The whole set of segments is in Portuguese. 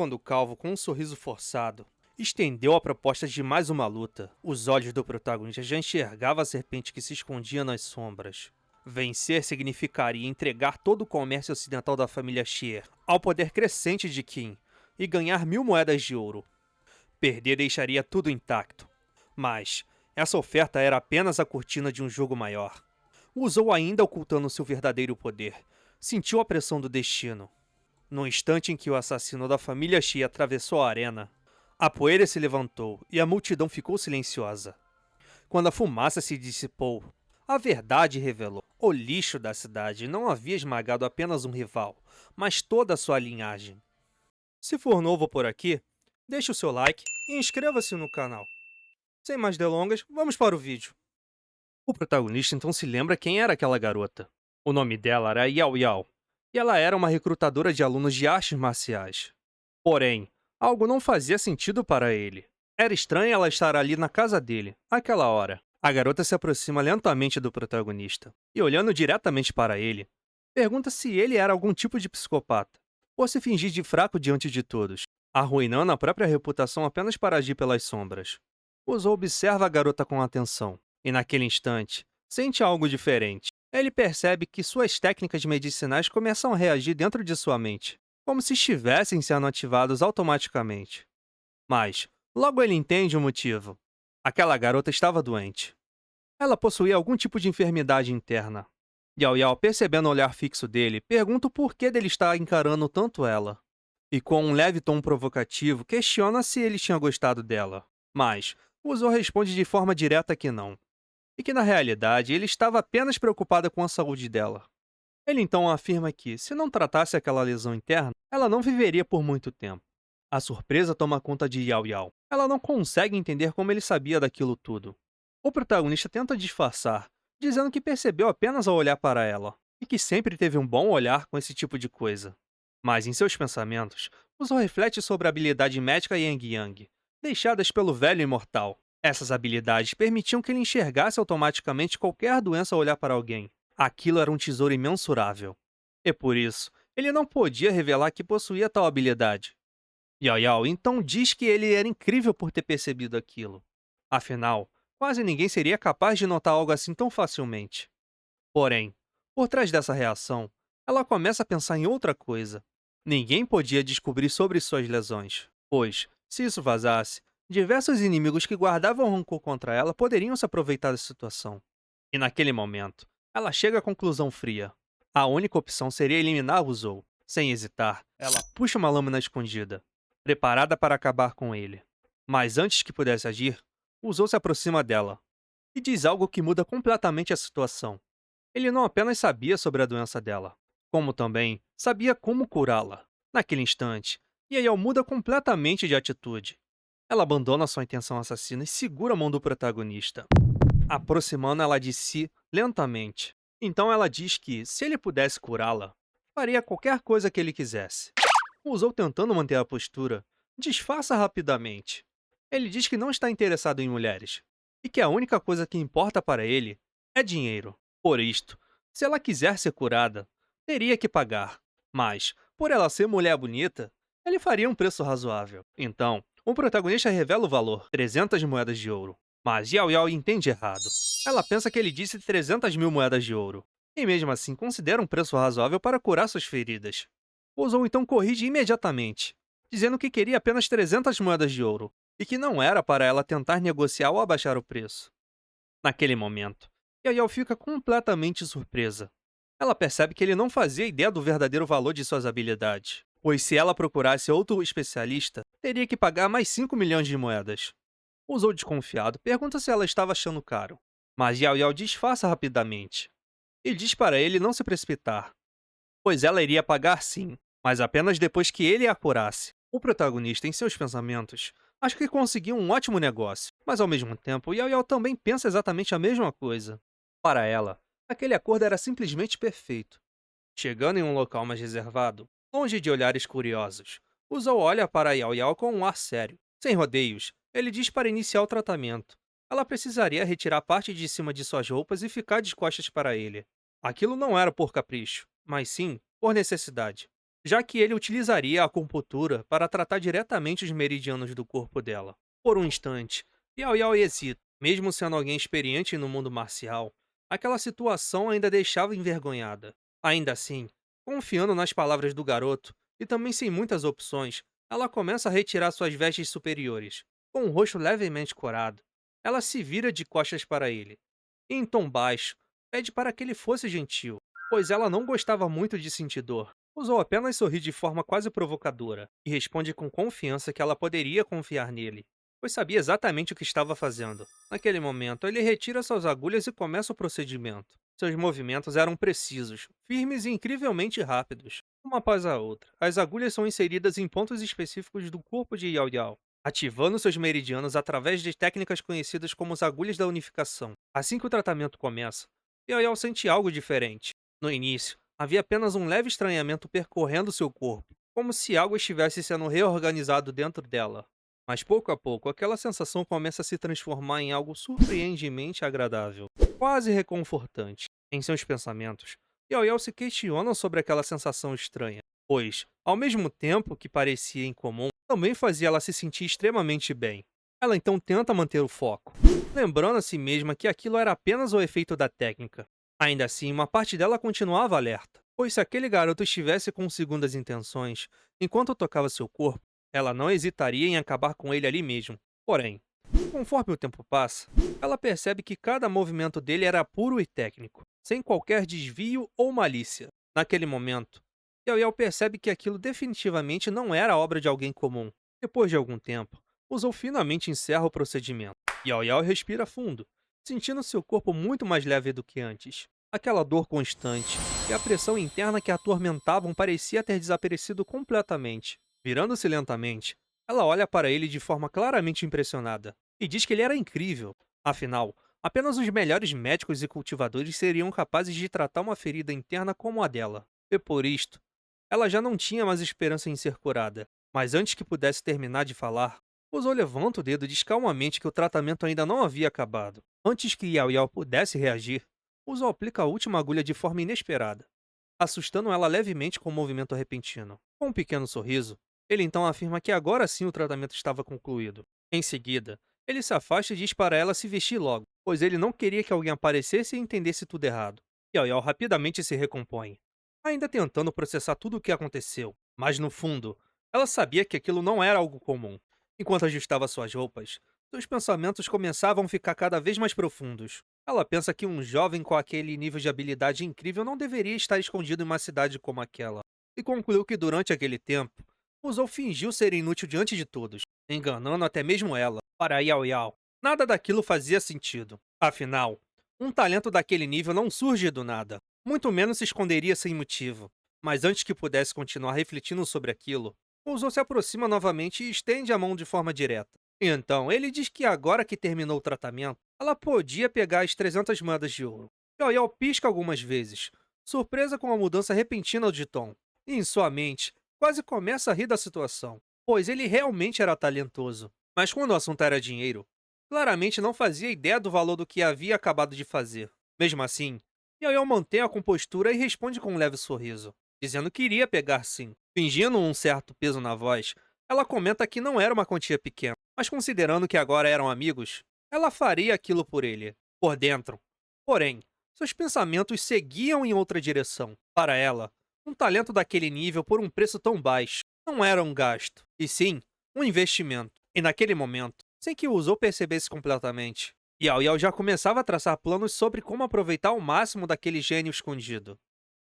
quando o calvo, com um sorriso forçado, estendeu a proposta de mais uma luta. Os olhos do protagonista já enxergavam a serpente que se escondia nas sombras. Vencer significaria entregar todo o comércio ocidental da família Shear ao poder crescente de Qin e ganhar 1000 moedas de ouro. Perder deixaria tudo intacto. Mas essa oferta era apenas a cortina de um jogo maior. Usou ainda ocultando seu verdadeiro poder. Sentiu a pressão do destino. No instante em que o assassino da família Shi atravessou a arena, a poeira se levantou e a multidão ficou silenciosa. Quando a fumaça se dissipou, a verdade revelou. O lixo da cidade não havia esmagado apenas um rival, mas toda a sua linhagem. Se for novo por aqui, deixe o seu like e inscreva-se no canal. Sem mais delongas, vamos para o vídeo. O protagonista então se lembra quem era aquela garota. O nome dela era Yao Yao, e ela era uma recrutadora de alunos de artes marciais. Porém, algo não fazia sentido para ele. Era estranho ela estar ali na casa dele, àquela hora. A garota se aproxima lentamente do protagonista, e olhando diretamente para ele, pergunta se ele era algum tipo de psicopata, ou se fingir de fraco diante de todos, arruinando a própria reputação apenas para agir pelas sombras. Uzo observa a garota com atenção, e naquele instante, sente algo diferente. Ele percebe que suas técnicas medicinais começam a reagir dentro de sua mente, como se estivessem sendo ativados automaticamente. Mas, logo ele entende o motivo. Aquela garota estava doente. Ela possuía algum tipo de enfermidade interna. Yao Yao, percebendo o olhar fixo dele, pergunta o porquê dele estar encarando tanto ela. E com um leve tom provocativo, questiona se ele tinha gostado dela. Mas, Uzo responde de forma direta que não. E que na realidade ele estava apenas preocupado com a saúde dela. Ele então afirma que, se não tratasse aquela lesão interna, ela não viveria por muito tempo. A surpresa toma conta de Yao Yao. Ela não consegue entender como ele sabia daquilo tudo. O protagonista tenta disfarçar, dizendo que percebeu apenas ao olhar para ela, e que sempre teve um bom olhar com esse tipo de coisa. Mas em seus pensamentos, Uzo reflete sobre a habilidade médica Yang Yang, deixadas pelo velho imortal. Essas habilidades permitiam que ele enxergasse automaticamente qualquer doença ao olhar para alguém. Aquilo era um tesouro imensurável. E por isso, ele não podia revelar que possuía tal habilidade. Yao Yao então diz que ele era incrível por ter percebido aquilo. Afinal, quase ninguém seria capaz de notar algo assim tão facilmente. Porém, por trás dessa reação, ela começa a pensar em outra coisa. Ninguém podia descobrir sobre suas lesões, pois, se isso vazasse, diversos inimigos que guardavam rancor contra ela poderiam se aproveitar da situação. E naquele momento, ela chega à conclusão fria. A única opção seria eliminar o Zou. Sem hesitar, ela puxa uma lâmina escondida, preparada para acabar com ele. Mas antes que pudesse agir, o Zou se aproxima dela e diz algo que muda completamente a situação. Ele não apenas sabia sobre a doença dela, como também sabia como curá-la. Naquele instante, Yael muda completamente de atitude. Ela abandona sua intenção assassina e segura a mão do protagonista, aproximando ela de si lentamente. Então ela diz que, se ele pudesse curá-la, faria qualquer coisa que ele quisesse. Usou tentando manter a postura, disfarça rapidamente. Ele diz que não está interessado em mulheres, e que a única coisa que importa para ele é dinheiro. Por isto, se ela quiser ser curada, teria que pagar. Mas, por ela ser mulher bonita, ele faria um preço razoável. Então, o protagonista revela o valor, 300 moedas de ouro. Mas Yao Yao entende errado. Ela pensa que ele disse 300.000 moedas de ouro. E mesmo assim considera um preço razoável para curar suas feridas. Uzou então corrige imediatamente, dizendo que queria apenas 300 moedas de ouro, e que não era para ela tentar negociar ou abaixar o preço. Naquele momento, Yao Yao fica completamente surpresa. Ela percebe que ele não fazia ideia do verdadeiro valor de suas habilidades, pois se ela procurasse outro especialista, teria que pagar mais 5 milhões de moedas. Uzou desconfiado, pergunta se ela estava achando caro, mas Yao Yao disfarça rapidamente e diz para ele não se precipitar, pois ela iria pagar sim, mas apenas depois que ele a curasse. O protagonista, em seus pensamentos, acha que conseguiu um ótimo negócio, mas ao mesmo tempo, Yao Yao também pensa exatamente a mesma coisa. Para ela, aquele acordo era simplesmente perfeito. Chegando em um local mais reservado, longe de olhares curiosos, Uzou olha para Yao Yao com um ar sério. Sem rodeios, ele diz para iniciar o tratamento. Ela precisaria retirar parte de cima de suas roupas e ficar de costas para ele. Aquilo não era por capricho, mas sim por necessidade. já que ele utilizaria a acupuntura para tratar diretamente os meridianos do corpo dela. Por um instante, Yao Yao hesita. Mesmo sendo alguém experiente no mundo marcial, aquela situação ainda a deixava envergonhada. Ainda assim, confiando nas palavras do garoto e também sem muitas opções, ela começa a retirar suas vestes superiores. Com o rosto levemente corado, ela se vira de costas para ele. E em tom baixo, pede para que ele fosse gentil, pois ela não gostava muito de sentir dor. Usou apenas sorrir de forma quase provocadora e responde com confiança que ela poderia confiar nele, pois sabia exatamente o que estava fazendo. Naquele momento, ele retira suas agulhas e começa o procedimento. Seus movimentos eram precisos, firmes e incrivelmente rápidos, uma após a outra. As agulhas são inseridas em pontos específicos do corpo de Yao Yao, ativando seus meridianos através de técnicas conhecidas como as agulhas da unificação. Assim que o tratamento começa, Yao Yao sente algo diferente. No início, havia apenas um leve estranhamento percorrendo seu corpo, como se algo estivesse sendo reorganizado dentro dela. Mas pouco a pouco, aquela sensação começa a se transformar em algo surpreendentemente agradável, quase reconfortante. Em seus pensamentos, Yao Yao se questiona sobre aquela sensação estranha, pois, ao mesmo tempo que parecia incomum, também fazia ela se sentir extremamente bem. Ela então tenta manter o foco, lembrando a si mesma que aquilo era apenas o efeito da técnica. Ainda assim, uma parte dela continuava alerta, pois se aquele garoto estivesse com segundas intenções, enquanto tocava seu corpo, ela não hesitaria em acabar com ele ali mesmo. Porém, conforme o tempo passa, ela percebe que cada movimento dele era puro e técnico, sem qualquer desvio ou malícia. Naquele momento, Yao Yao percebe que aquilo definitivamente não era obra de alguém comum. Depois de algum tempo, Uzou finalmente encerra o procedimento. Yao Yao respira fundo, sentindo seu corpo muito mais leve do que antes. Aquela dor constante e a pressão interna que a atormentavam parecia ter desaparecido completamente. Virando-se lentamente, ela olha para ele de forma claramente impressionada e diz que ele era incrível. Afinal, apenas os melhores médicos e cultivadores seriam capazes de tratar uma ferida interna como a dela. E por isto, ela já não tinha mais esperança em ser curada. Mas antes que pudesse terminar de falar, Ozo levanta o dedo e diz calmamente que o tratamento ainda não havia acabado. Antes que Yao Yao pudesse reagir, Ozo aplica a última agulha de forma inesperada, assustando ela levemente com o movimento repentino. Com um pequeno sorriso, ele então afirma que agora sim o tratamento estava concluído. Em seguida, ele se afasta e diz para ela se vestir logo, pois ele não queria que alguém aparecesse e entendesse tudo errado. Yao Yao rapidamente se recompõe, ainda tentando processar tudo o que aconteceu, mas no fundo, ela sabia que aquilo não era algo comum. Enquanto ajustava suas roupas, seus pensamentos começavam a ficar cada vez mais profundos. Ela pensa que um jovem com aquele nível de habilidade incrível não deveria estar escondido em uma cidade como aquela, e concluiu que durante aquele tempo, Uzou fingiu ser inútil diante de todos, enganando até mesmo ela. Para Yao Yao, nada daquilo fazia sentido. Afinal, um talento daquele nível não surge do nada, muito menos se esconderia sem motivo. Mas antes que pudesse continuar refletindo sobre aquilo, Uzou se aproxima novamente e estende a mão de forma direta. E então, ele diz que agora que terminou o tratamento, ela podia pegar as 300 moedas de ouro. Yao Yao pisca algumas vezes, surpresa com a mudança repentina de tom. E em sua mente, quase começa a rir da situação, pois ele realmente era talentoso. Mas quando o assunto era dinheiro, claramente não fazia ideia do valor do que havia acabado de fazer. Mesmo assim, Yao Yao mantém a compostura e responde com um leve sorriso, dizendo que iria pegar sim. Fingindo um certo peso na voz, ela comenta que não era uma quantia pequena, mas considerando que agora eram amigos, ela faria aquilo por ele. Por dentro, porém, seus pensamentos seguiam em outra direção. Para ela, um talento daquele nível por um preço tão baixo não era um gasto, e sim um investimento. E naquele momento, sem que o Uzou percebesse completamente, Yao Yao já começava a traçar planos sobre como aproveitar ao máximo daquele gênio escondido.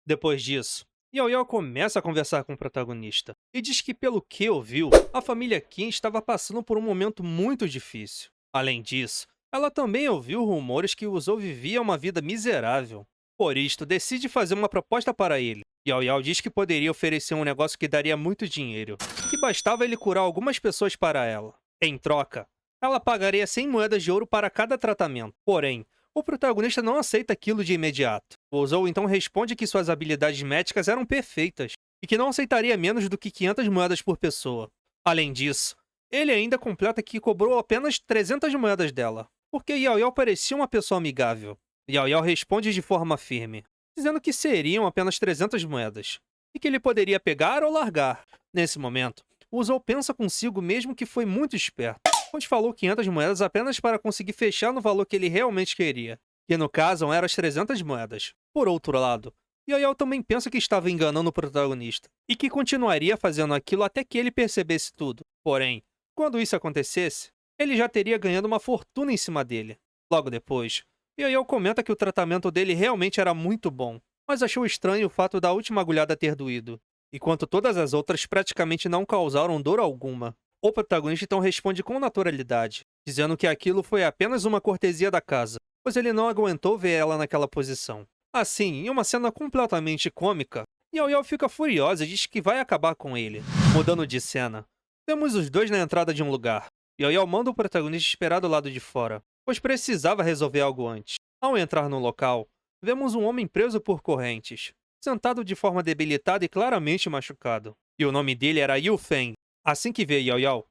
Depois disso, Yao Yao começa a conversar com o protagonista e diz que, pelo que ouviu, a família Qin estava passando por um momento muito difícil. Além disso, ela também ouviu rumores que o Uzou vivia uma vida miserável. Por isto, decide fazer uma proposta para ele. Yao Yao diz que poderia oferecer um negócio que daria muito dinheiro, que bastava ele curar algumas pessoas para ela. Em troca, ela pagaria 100 moedas de ouro para cada tratamento. Porém, o protagonista não aceita aquilo de imediato. O Zou então responde que suas habilidades médicas eram perfeitas e que não aceitaria menos do que 500 moedas por pessoa. Além disso, ele ainda completa que cobrou apenas 300 moedas dela, porque Yao Yao parecia uma pessoa amigável. Yao Yao responde de forma firme, dizendo que seriam apenas 300 moedas. e que ele poderia pegar ou largar. Nesse momento, o Zou pensa consigo mesmo que foi muito esperto, pois falou 500 moedas apenas para conseguir fechar no valor que ele realmente queria, que no caso eram as 300 moedas. Por outro lado, Yoyao também pensa que estava enganando o protagonista, e que continuaria fazendo aquilo até que ele percebesse tudo. Porém, quando isso acontecesse, ele já teria ganhado uma fortuna em cima dele. Logo depois, Yoyao comenta que o tratamento dele realmente era muito bom, mas achou estranho o fato da última agulhada ter doído, enquanto todas as outras praticamente não causaram dor alguma. O protagonista então responde com naturalidade, dizendo que aquilo foi apenas uma cortesia da casa, pois ele não aguentou ver ela naquela posição. Assim, em uma cena completamente cômica, Yoyao fica furiosa e diz que vai acabar com ele. Mudando de cena, temos os dois na entrada de um lugar. Yoyao manda o protagonista esperar do lado de fora, pois precisava resolver algo antes. Ao entrar no local, vemos um homem preso por correntes, sentado de forma debilitada e claramente machucado. E o nome dele era Yu Feng. Assim que vê Yoyao,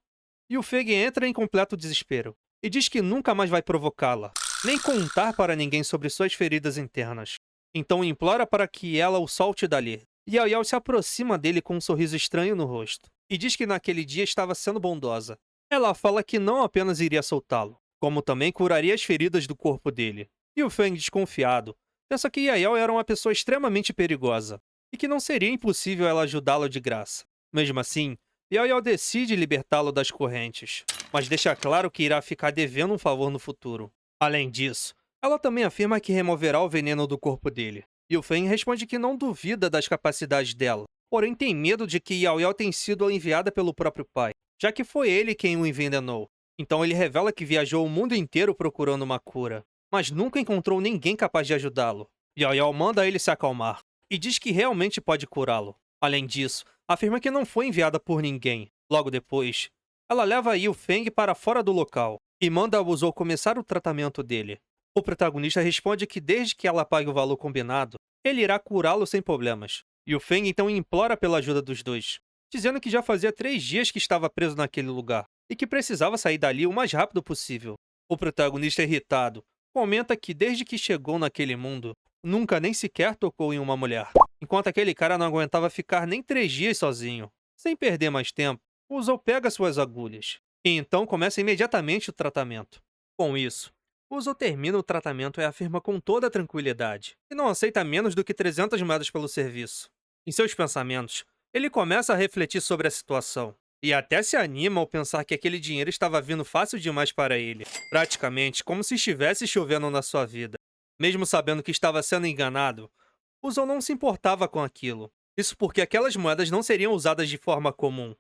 Yu Feng entra em completo desespero e diz que nunca mais vai provocá-la, nem contar para ninguém sobre suas feridas internas. Então implora para que ela o solte dali. Yoyao se aproxima dele com um sorriso estranho no rosto e diz que naquele dia estava sendo bondosa. Ela fala que não apenas iria soltá-lo, como também curaria as feridas do corpo dele. Yu Feng, desconfiado, pensa que Yoyao era uma pessoa extremamente perigosa e que não seria impossível ela ajudá-lo de graça. Mesmo assim, Yoyao decide libertá-lo das correntes, mas deixa claro que irá ficar devendo um favor no futuro. Além disso, ela também afirma que removerá o veneno do corpo dele. Yu Feng responde que não duvida das capacidades dela, porém tem medo de que Yoyao tenha sido enviada pelo próprio pai, já que foi ele quem o envenenou. Então ele revela que viajou o mundo inteiro procurando uma cura, mas nunca encontrou ninguém capaz de ajudá-lo. Yoyao manda ele se acalmar e diz que realmente pode curá-lo. Além disso, afirma que não foi enviada por ninguém. Logo depois, ela leva Yu Feng para fora do local e manda o Zou começar o tratamento dele. O protagonista responde que desde que ela pague o valor combinado, ele irá curá-lo sem problemas. Yu Feng então implora pela ajuda dos dois, dizendo que já fazia 3 dias que estava preso naquele lugar e que precisava sair dali o mais rápido possível. O protagonista, irritado, comenta que desde que chegou naquele mundo, nunca nem sequer tocou em uma mulher, enquanto aquele cara não aguentava ficar nem 3 dias sozinho. Sem perder mais tempo, o Zou pega suas agulhas e então começa imediatamente o tratamento. Com isso, o Zou termina o tratamento e afirma com toda a tranquilidade que não aceita menos do que 300 moedas pelo serviço. Em seus pensamentos, ele começa a refletir sobre a situação e até se anima ao pensar que aquele dinheiro estava vindo fácil demais para ele, praticamente como se estivesse chovendo na sua vida. Mesmo sabendo que estava sendo enganado, o Zou não se importava com aquilo. Isso porque aquelas moedas não seriam usadas de forma comum.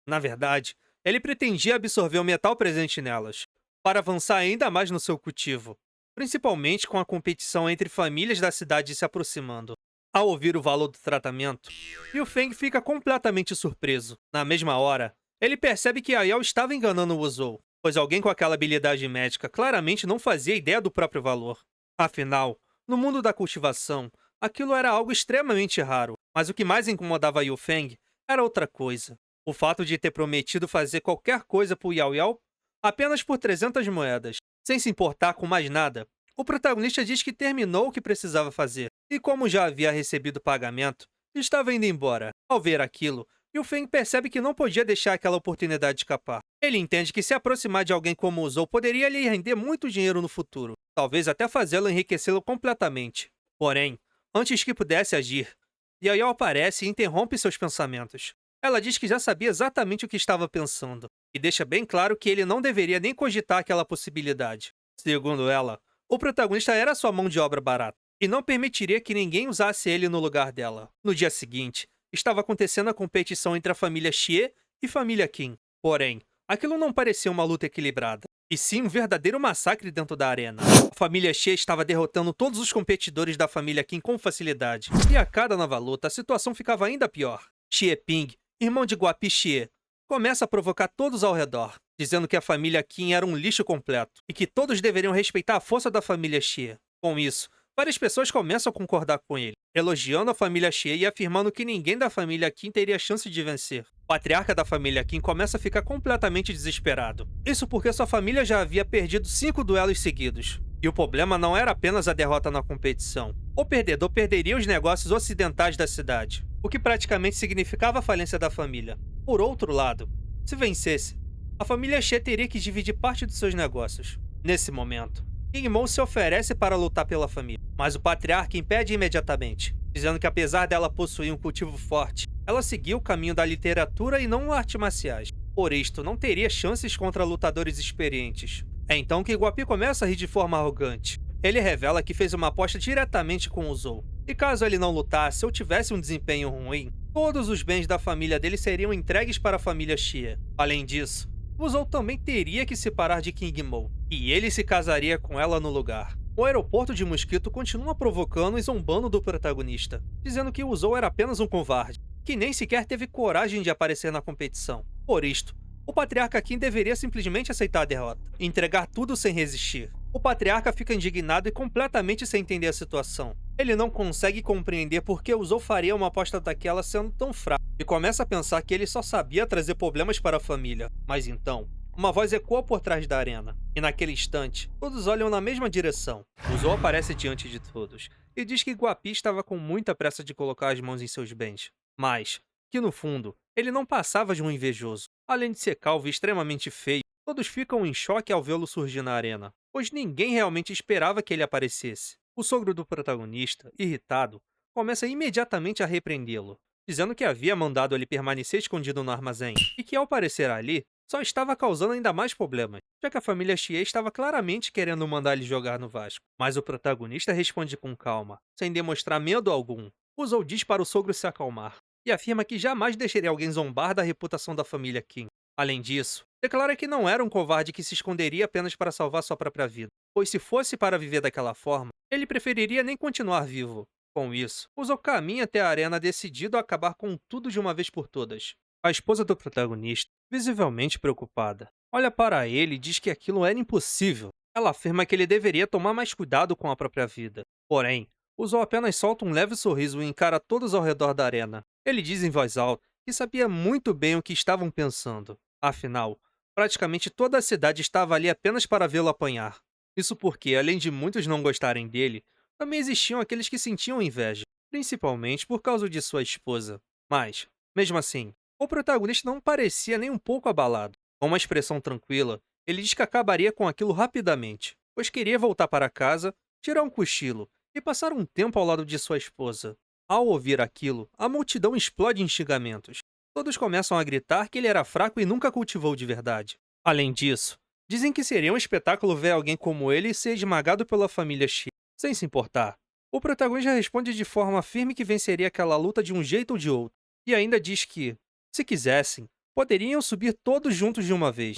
Na verdade, ele pretendia absorver o metal presente nelas, para avançar ainda mais no seu cultivo, principalmente com a competição entre famílias da cidade se aproximando. Ao ouvir o valor do tratamento, Yu Feng fica completamente surpreso. Na mesma hora, ele percebe que Yoyao estava enganando o Zou, pois alguém com aquela habilidade médica claramente não fazia ideia do próprio valor. Afinal, no mundo da cultivação, aquilo era algo extremamente raro, mas o que mais incomodava Yu Feng era outra coisa. O fato de ter prometido fazer qualquer coisa por Yoyao apenas por 300 moedas, sem se importar com mais nada. O protagonista diz que terminou o que precisava fazer, e como já havia recebido pagamento, estava indo embora. Ao ver aquilo, Yu Feng percebe que não podia deixar aquela oportunidade escapar. Ele entende que se aproximar de alguém como o Zou poderia lhe render muito dinheiro no futuro, talvez até fazê-lo enriquecê-lo completamente. Porém, antes que pudesse agir, Yoyao aparece e interrompe seus pensamentos. Ela diz que já sabia exatamente o que estava pensando, e deixa bem claro que ele não deveria nem cogitar aquela possibilidade. Segundo ela, o protagonista era sua mão de obra barata, e não permitiria que ninguém usasse ele no lugar dela. No dia seguinte, estava acontecendo a competição entre a família Xie e a família Qin. Porém, aquilo não parecia uma luta equilibrada, e sim um verdadeiro massacre dentro da arena. A família Xie estava derrotando todos os competidores da família Qin com facilidade, e a cada nova luta a situação ficava ainda pior. Xie Ping, irmão de Guapi Xie, começa a provocar todos ao redor, dizendo que a família Qin era um lixo completo, e que todos deveriam respeitar a força da família Xie. Com isso, várias pessoas começam a concordar com ele, elogiando a família Xie e afirmando que ninguém da família Qin teria chance de vencer. O patriarca da família Qin começa a ficar completamente desesperado. Isso porque sua família já havia perdido 5 duelos seguidos. E o problema não era apenas a derrota na competição. O perdedor perderia os negócios ocidentais da cidade. o que praticamente significava a falência da família. Por outro lado, se vencesse, a família Xie teria que dividir parte dos seus negócios. Nesse momento, King Mo se oferece para lutar pela família, mas o patriarca impede imediatamente, dizendo que apesar dela possuir um cultivo forte, ela seguiu o caminho da literatura e não artes marciais. Por isto, não teria chances contra lutadores experientes. É então que Guapi começa a rir de forma arrogante. Ele revela que fez uma aposta diretamente com o Zou, e caso ele não lutasse ou tivesse um desempenho ruim, todos os bens da família dele seriam entregues para a família Xie. Além disso, o Zou também teria que se separar de King Mo, e ele se casaria com ela no lugar. O aeroporto de Mosquito continua provocando e zombando do protagonista, dizendo que o Zou era apenas um covarde, que nem sequer teve coragem de aparecer na competição. Por isto, o patriarca Qin deveria simplesmente aceitar a derrota, e entregar tudo sem resistir. O patriarca fica indignado e completamente sem entender a situação. Ele não consegue compreender por que o Zou faria uma aposta daquela sendo tão fraca, e começa a pensar que ele só sabia trazer problemas para a família. Mas então, uma voz ecoa por trás da arena, e naquele instante, todos olham na mesma direção. O Zou aparece diante de todos, e diz que Guapi estava com muita pressa de colocar as mãos em seus bens, mas que no fundo, ele não passava de um invejoso. Além de ser calvo e extremamente feio, todos ficam em choque ao vê-lo surgir na arena, pois ninguém realmente esperava que ele aparecesse. O sogro do protagonista, irritado, começa imediatamente a repreendê-lo, dizendo que havia mandado ele permanecer escondido no armazém e que, ao aparecer ali, só estava causando ainda mais problemas, já que a família Xie estava claramente querendo mandar ele jogar no Vasco. Mas o protagonista responde com calma, sem demonstrar medo algum. O Zou diz para o sogro se acalmar e afirma que jamais deixaria alguém zombar da reputação da família Qin. Além disso, declara que não era um covarde que se esconderia apenas para salvar sua própria vida, pois se fosse para viver daquela forma, ele preferiria nem continuar vivo. Com isso, o Zou caminha até a arena decidido a acabar com tudo de uma vez por todas. A esposa do protagonista, visivelmente preocupada, olha para ele e diz que aquilo era impossível. Ela afirma que ele deveria tomar mais cuidado com a própria vida. Porém, o Zou apenas solta um leve sorriso e encara todos ao redor da arena. Ele diz em voz alta que sabia muito bem o que estavam pensando. Afinal, praticamente toda a cidade estava ali apenas para vê-lo apanhar. Isso porque, além de muitos não gostarem dele, também existiam aqueles que sentiam inveja, principalmente por causa de sua esposa. Mas, mesmo assim, o protagonista não parecia nem um pouco abalado. Com uma expressão tranquila, ele diz que acabaria com aquilo rapidamente, pois queria voltar para casa, tirar um cochilo e passar um tempo ao lado de sua esposa. Ao ouvir aquilo, a multidão explode em xingamentos. Todos começam a gritar que ele era fraco e nunca cultivou de verdade. Além disso, dizem que seria um espetáculo ver alguém como ele ser esmagado pela família Xi, sem se importar. O protagonista responde de forma firme que venceria aquela luta de um jeito ou de outro, e ainda diz que, se quisessem, poderiam subir todos juntos de uma vez.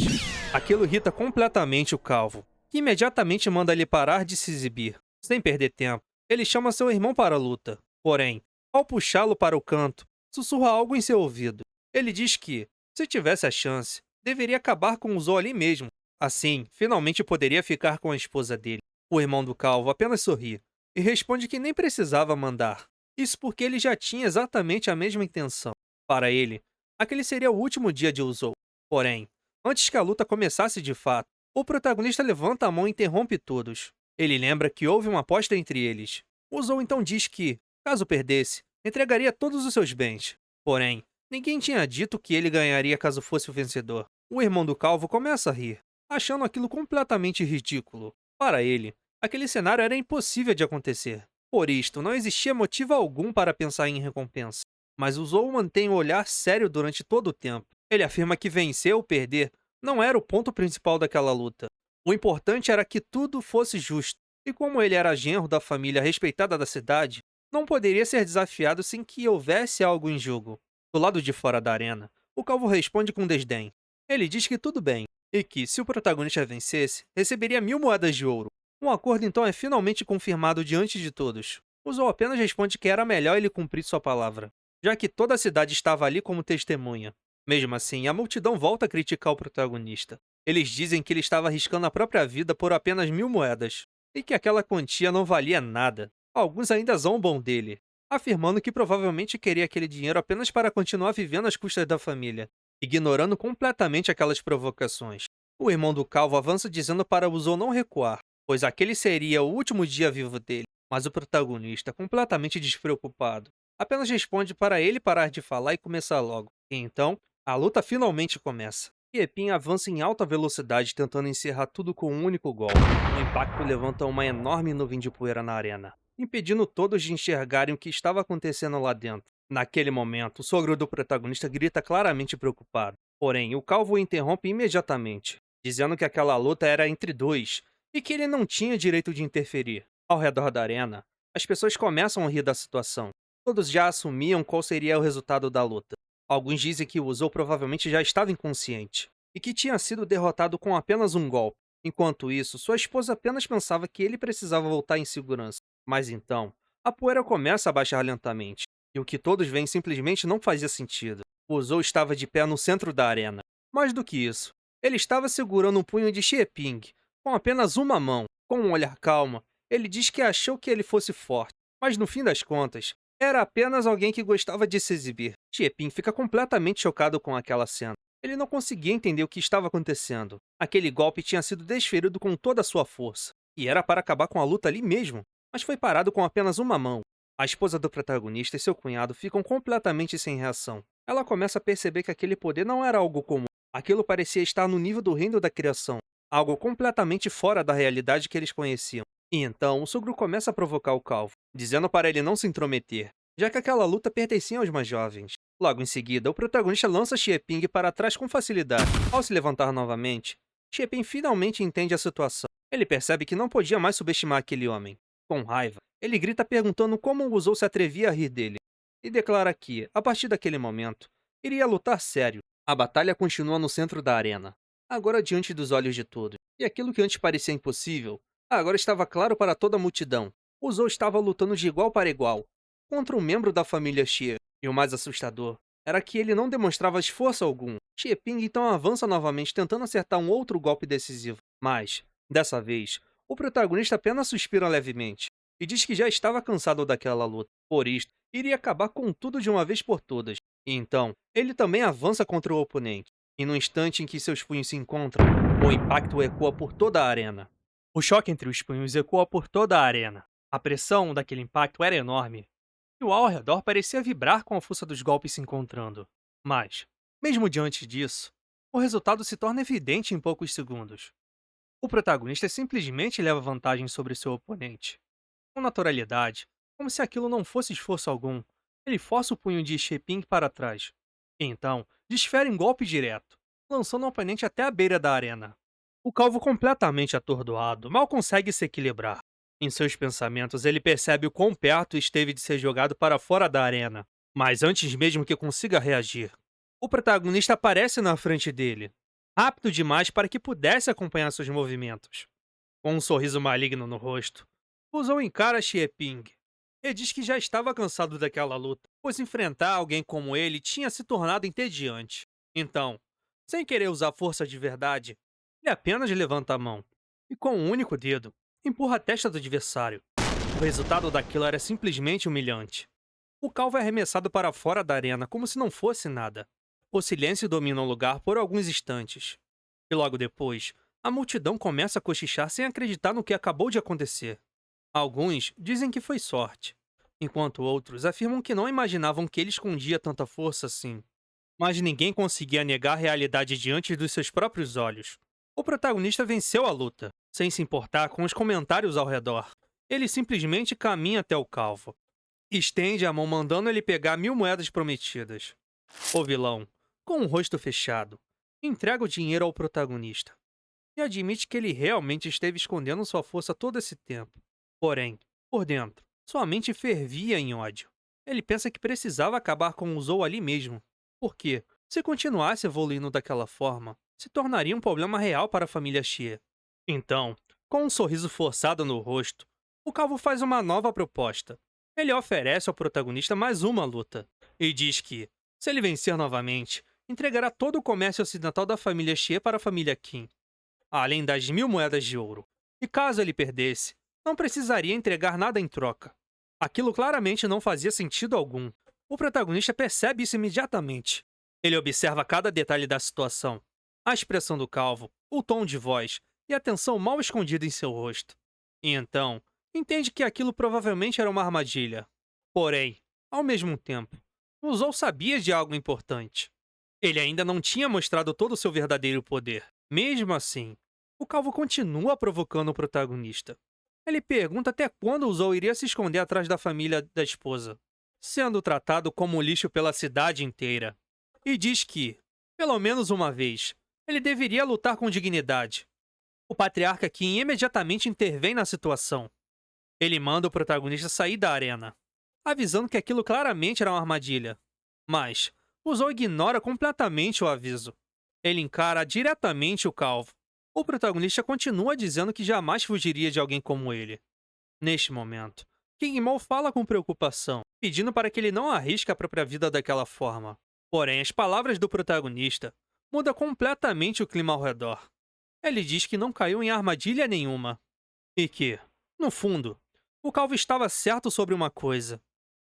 Aquilo irrita completamente o calvo, que imediatamente manda ele parar de se exibir. Sem perder tempo, ele chama seu irmão para a luta. Porém, ao puxá-lo para o canto, sussurra algo em seu ouvido. Ele diz que, se tivesse a chance, deveria acabar com o Zou ali mesmo. Assim, finalmente poderia ficar com a esposa dele. O irmão do calvo apenas sorri e responde que nem precisava mandar. Isso porque ele já tinha exatamente a mesma intenção. Para ele, aquele seria o último dia de Zou. Porém, antes que a luta começasse de fato, o protagonista levanta a mão e interrompe todos. Ele lembra que houve uma aposta entre eles. O Zou então diz que, caso perdesse, entregaria todos os seus bens. Porém, ninguém tinha dito que ele ganharia caso fosse o vencedor. O irmão do calvo começa a rir, achando aquilo completamente ridículo. Para ele, aquele cenário era impossível de acontecer. Por isto, não existia motivo algum para pensar em recompensa. Mas o Zou mantém o olhar sério durante todo o tempo. Ele afirma que vencer ou perder não era o ponto principal daquela luta. O importante era que tudo fosse justo. E como ele era genro da família respeitada da cidade, não poderia ser desafiado sem que houvesse algo em jogo. Do lado de fora da arena, o calvo responde com desdém. Ele diz que tudo bem, e que, se o protagonista vencesse, receberia 1000 moedas de ouro. Um acordo então é finalmente confirmado diante de todos. O Zou apenas responde que era melhor ele cumprir sua palavra, já que toda a cidade estava ali como testemunha. Mesmo assim, a multidão volta a criticar o protagonista. Eles dizem que ele estava arriscando a própria vida por apenas 1000 moedas, e que aquela quantia não valia nada. Alguns ainda zombam dele, afirmando que provavelmente queria aquele dinheiro apenas para continuar vivendo às custas da família, ignorando completamente aquelas provocações. O irmão do calvo avança dizendo para o Zou não recuar, pois aquele seria o último dia vivo dele, mas o protagonista, completamente despreocupado, apenas responde para ele parar de falar e começar logo. E então, a luta finalmente começa. Piepin avança em alta velocidade tentando encerrar tudo com um único golpe. O impacto levanta uma enorme nuvem de poeira na arena, impedindo todos de enxergarem o que estava acontecendo lá dentro. Naquele momento, o sogro do protagonista grita claramente preocupado. Porém, o calvo o interrompe imediatamente, dizendo que aquela luta era entre dois e que ele não tinha direito de interferir. Ao redor da arena, as pessoas começam a rir da situação. Todos já assumiam qual seria o resultado da luta. Alguns dizem que o Zou provavelmente já estava inconsciente e que tinha sido derrotado com apenas um golpe. Enquanto isso, sua esposa apenas pensava que ele precisava voltar em segurança. Mas então, a poeira começa a baixar lentamente, e o que todos veem simplesmente não fazia sentido. O Zou estava de pé no centro da arena. Mais do que isso, ele estava segurando um punho de Xieping, com apenas uma mão. Com um olhar calmo, ele diz que achou que ele fosse forte, mas no fim das contas, era apenas alguém que gostava de se exibir. Xieping fica completamente chocado com aquela cena. Ele não conseguia entender o que estava acontecendo. Aquele golpe tinha sido desferido com toda a sua força, e era para acabar com a luta ali mesmo, mas foi parado com apenas uma mão. A esposa do protagonista e seu cunhado ficam completamente sem reação. Ela começa a perceber que aquele poder não era algo comum. Aquilo parecia estar no nível do reino da criação, algo completamente fora da realidade que eles conheciam. E então, o sogro começa a provocar o calvo, dizendo para ele não se intrometer, já que aquela luta pertencia aos mais jovens. Logo em seguida, o protagonista lança Xieping para trás com facilidade. Ao se levantar novamente, Xieping finalmente entende a situação. Ele percebe que não podia mais subestimar aquele homem. Com raiva, ele grita perguntando como o Zou se atrevia a rir dele, e declara que, a partir daquele momento, iria lutar sério. A batalha continua no centro da arena, agora diante dos olhos de todos. E aquilo que antes parecia impossível, agora estava claro para toda a multidão. O Zou estava lutando de igual para igual, contra um membro da família Xie. E o mais assustador era que ele não demonstrava esforço algum. Xieping então avança novamente tentando acertar um outro golpe decisivo. Mas, dessa vez, o protagonista apenas suspira levemente e diz que já estava cansado daquela luta. Por isto, iria acabar com tudo de uma vez por todas. E então, ele também avança contra o oponente. E no instante em que seus punhos se encontram, o impacto ecoa por toda a arena. O choque entre os punhos ecoa por toda a arena. A pressão daquele impacto era enorme, e o ao redor parecia vibrar com a força dos golpes se encontrando. Mas, mesmo diante disso, o resultado se torna evidente em poucos segundos. O protagonista simplesmente leva vantagem sobre seu oponente. Com naturalidade, como se aquilo não fosse esforço algum, ele força o punho de Xieping para trás. E então, desfere um golpe direto, lançando o oponente até a beira da arena. O calvo, completamente atordoado, mal consegue se equilibrar. Em seus pensamentos, ele percebe o quão perto esteve de ser jogado para fora da arena. Mas antes mesmo que consiga reagir, o protagonista aparece na frente dele, rápido demais para que pudesse acompanhar seus movimentos. Com um sorriso maligno no rosto, o Zou encara Xieping e diz que já estava cansado daquela luta, pois enfrentar alguém como ele tinha se tornado entediante. Então, sem querer usar força de verdade, ele apenas levanta a mão e, com um único dedo, empurra a testa do adversário. O resultado daquilo era simplesmente humilhante. O calvo é arremessado para fora da arena como se não fosse nada. O silêncio domina o lugar por alguns instantes. E logo depois, a multidão começa a cochichar sem acreditar no que acabou de acontecer. Alguns dizem que foi sorte, enquanto outros afirmam que não imaginavam que ele escondia tanta força assim. Mas ninguém conseguia negar a realidade diante dos seus próprios olhos. O protagonista venceu a luta, sem se importar com os comentários ao redor. Ele simplesmente caminha até o calvo. Estende a mão mandando ele pegar 1000 moedas prometidas. O vilão, com o rosto fechado, entrega o dinheiro ao protagonista e admite que ele realmente esteve escondendo sua força todo esse tempo. Porém, por dentro, sua mente fervia em ódio. Ele pensa que precisava acabar com o Zou ali mesmo, porque, se continuasse evoluindo daquela forma, se tornaria um problema real para a família Xie. Então, com um sorriso forçado no rosto, o calvo faz uma nova proposta. Ele oferece ao protagonista mais uma luta e diz que, se ele vencer novamente, entregará todo o comércio ocidental da família Xie para a família Qin, além das 1000 moedas de ouro. E caso ele perdesse, não precisaria entregar nada em troca. Aquilo claramente não fazia sentido algum. O protagonista percebe isso imediatamente. Ele observa cada detalhe da situação, a expressão do calvo, o tom de voz e a tensão mal escondida em seu rosto. E então, entende que aquilo provavelmente era uma armadilha. Porém, Ao mesmo tempo, o Zou sabia de algo importante. Ele ainda não tinha mostrado todo o seu verdadeiro poder. Mesmo assim, o Calvo continua provocando o protagonista. Ele pergunta até quando o Zou iria se esconder atrás da família da esposa, sendo tratado como lixo pela cidade inteira. E diz que, pelo menos uma vez, ele deveria lutar com dignidade. O patriarca Qin imediatamente intervém na situação. Ele manda o protagonista sair da arena, avisando que aquilo claramente era uma armadilha. Mas o Zou ignora completamente o aviso. Ele encara diretamente o Calvo. O protagonista continua dizendo que jamais fugiria de alguém como ele. Neste momento, King Mo fala com preocupação, pedindo para que ele não arrisque a própria vida daquela forma. Porém, as palavras do protagonista mudam completamente o clima ao redor. Ele diz que não caiu em armadilha nenhuma. E que, no fundo, o Calvo estava certo sobre uma coisa.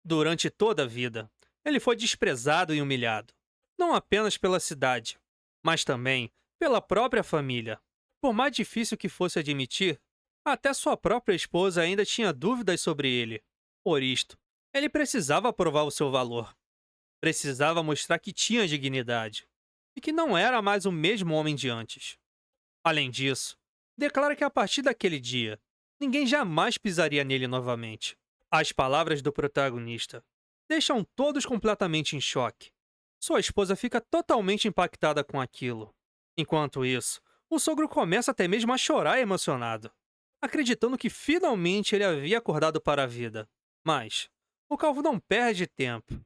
Durante toda a vida, ele foi desprezado e humilhado. Não apenas pela cidade, mas também pela própria família. Por mais difícil que fosse admitir, até sua própria esposa ainda tinha dúvidas sobre ele. Por isto, ele precisava provar o seu valor. Precisava mostrar que tinha dignidade. E que não era mais o mesmo homem de antes. Além disso, declara que a partir daquele dia, ninguém jamais pisaria nele novamente. As palavras do protagonista deixam todos completamente em choque. Sua esposa fica totalmente impactada com aquilo. Enquanto isso, o sogro começa até mesmo a chorar emocionado, acreditando que finalmente ele havia acordado para a vida. Mas o Calvo não perde tempo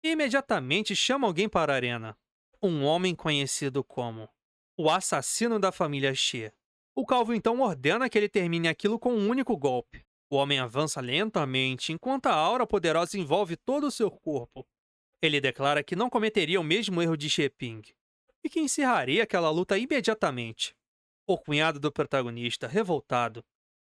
e imediatamente chama alguém para a arena. Um homem conhecido como o assassino da família Xie. O Calvo então ordena que ele termine aquilo com um único golpe. O homem avança lentamente enquanto a aura poderosa envolve todo o seu corpo. Ele declara que não cometeria o mesmo erro de Xie Ping e que encerraria aquela luta imediatamente. O cunhado do protagonista, revoltado,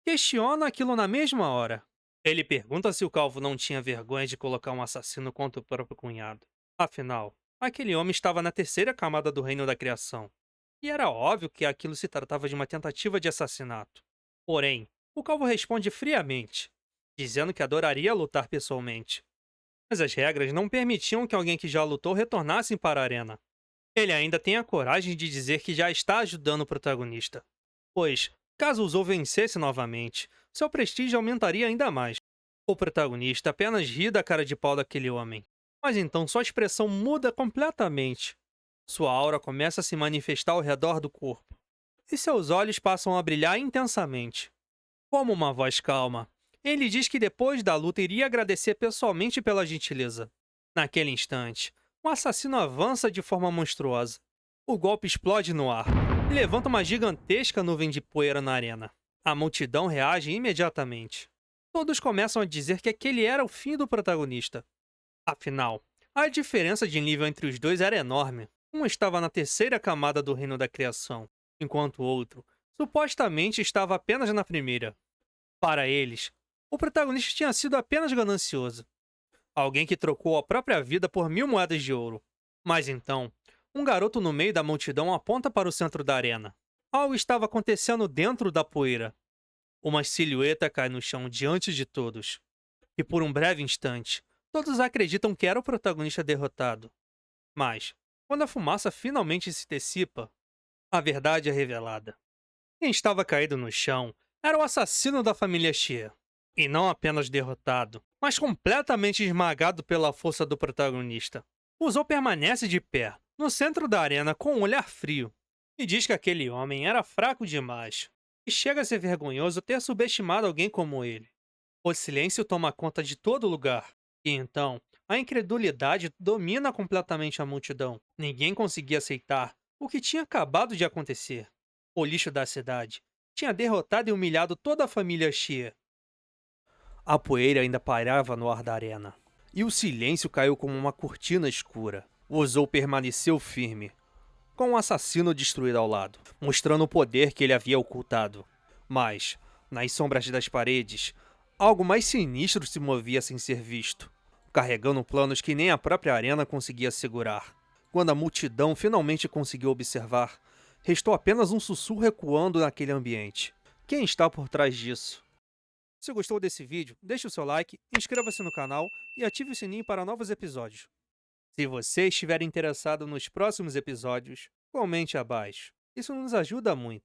questiona aquilo na mesma hora. Ele pergunta se o Calvo não tinha vergonha de colocar um assassino contra o próprio cunhado. Afinal, aquele homem estava na terceira camada do reino da criação. E era óbvio que aquilo se tratava de uma tentativa de assassinato. Porém, o Calvo responde friamente, dizendo que adoraria lutar pessoalmente. Mas as regras não permitiam que alguém que já lutou retornasse para a arena. Ele ainda tem a coragem de dizer que já está ajudando o protagonista. Pois, caso o Zou vencesse novamente, seu prestígio aumentaria ainda mais. O protagonista apenas ri da cara de pau daquele homem. Mas então sua expressão muda completamente. Sua aura começa a se manifestar ao redor do corpo. E seus olhos passam a brilhar intensamente. Como uma voz calma, ele diz que depois da luta iria agradecer pessoalmente pela gentileza. Naquele instante, o assassino avança de forma monstruosa. O golpe explode no ar e levanta uma gigantesca nuvem de poeira na arena. A multidão reage imediatamente. Todos começam a dizer que aquele era o fim do protagonista. Afinal, a diferença de nível entre os dois era enorme. Um estava na terceira camada do reino da criação, enquanto o outro, supostamente, estava apenas na primeira. Para eles, o protagonista tinha sido apenas ganancioso. Alguém que trocou a própria vida por 1000 moedas de ouro. Mas então, um garoto no meio da multidão aponta para o centro da arena. Algo estava acontecendo dentro da poeira. Uma silhueta cai no chão diante de todos. E por um breve instante, todos acreditam que era o protagonista derrotado. Mas, quando a fumaça finalmente se dissipa, a verdade é revelada. Quem estava caído no chão era o assassino da família Xie. E não apenas derrotado, mas completamente esmagado pela força do protagonista. O Zou permanece de pé, no centro da arena com um olhar frio, e diz que aquele homem era fraco demais, e chega a ser vergonhoso ter subestimado alguém como ele. O silêncio toma conta de todo lugar, e então a incredulidade domina completamente a multidão. Ninguém conseguia aceitar o que tinha acabado de acontecer. O lixo da cidade tinha derrotado e humilhado toda a família Xie. A poeira ainda pairava no ar da arena, e o silêncio caiu como uma cortina escura. O Zou permaneceu firme, com o assassino destruído ao lado, mostrando o poder que ele havia ocultado. Mas, nas sombras das paredes, algo mais sinistro se movia sem ser visto, carregando planos que nem a própria arena conseguia segurar. Quando a multidão finalmente conseguiu observar, restou apenas um sussurro ecoando naquele ambiente. Quem está por trás disso? Se gostou desse vídeo, deixe o seu like, inscreva-se no canal e ative o sininho para novos episódios. Se você estiver interessado nos próximos episódios, comente abaixo. Isso nos ajuda muito.